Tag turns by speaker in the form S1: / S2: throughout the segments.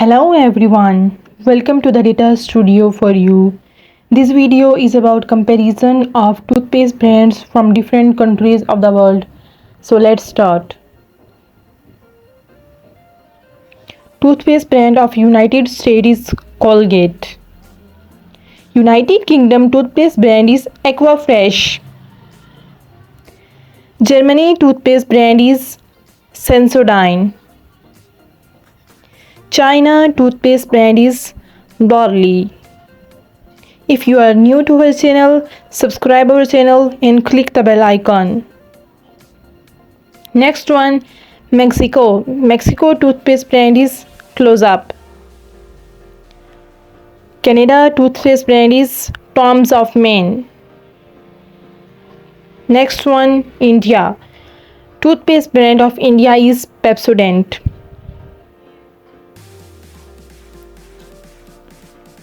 S1: Hello everyone, welcome to the Data Studio4U. This video is about comparison of toothpaste brands from different countries of the world. So let's start. Toothpaste brand of United States is Colgate. United Kingdom toothpaste brand is Aquafresh. Germany toothpaste brand is Sensodyne. China toothpaste brand is Dorley. If you are new to our channel, subscribe our channel and click the bell icon. Next one, Mexico. Mexico toothpaste brand is Close Up. Canada toothpaste brand is Tom's of Maine. Next one, India. Toothpaste brand of India is Pepsodent.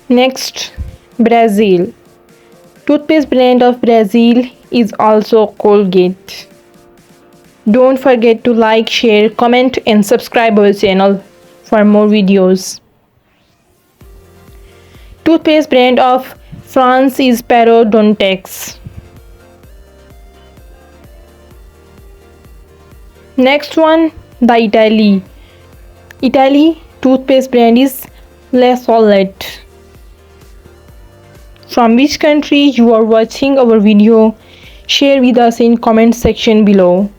S1: Next, Brazil. Toothpaste brand of Brazil is also Colgate. Don't forget to like, share, comment and subscribe our channel for more videos. Toothpaste brand of France is Parodontax. Next one, the Italy. Italy toothpaste brand is La Solette. From which country you are watching our video, share with us in comment section below.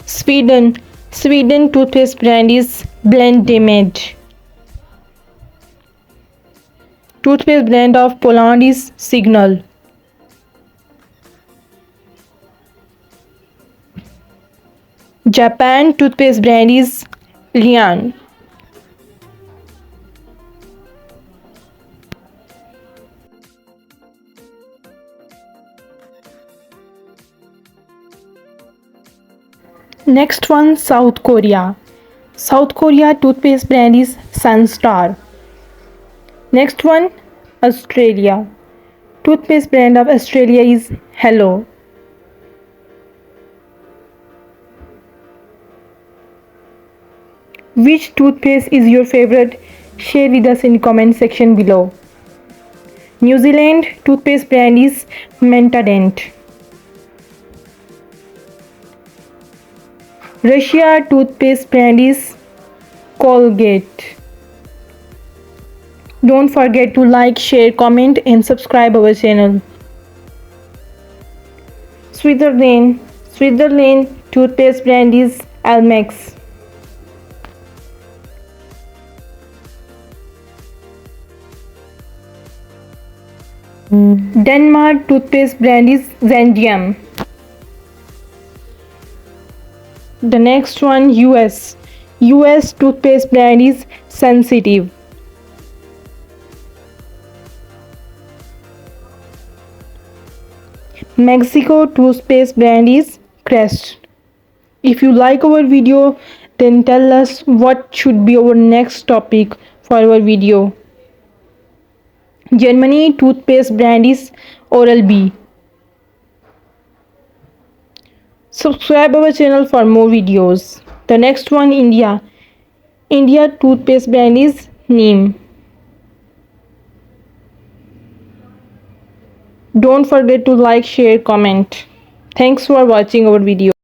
S1: Sweden toothpaste brand is Blendemed. Toothpaste brand of Poland is Signal. Japan toothpaste brand is Lian. Next one, South Korea. South Korea toothpaste brand is Sunstar. Next one, Australia. Toothpaste brand of Australia is Hello. Which toothpaste is your favorite? Share with us in comment section below. New Zealand toothpaste brand is Mentadent. Russia toothpaste brand is Colgate. Don't forget to like, share, comment and subscribe our channel. Switzerland toothpaste brand is Almex. Denmark toothpaste brand is Zendium. The next one, US toothpaste brand is Sensitive. Mexico toothpaste brand is Crest. If you like our video, then tell us what should be our next topic for our video. Germany toothpaste brand is Oral-B. Subscribe our channel for more videos. The next one, India toothpaste brand is Neem. Don't forget to like, share, comment. Thanks for watching our video.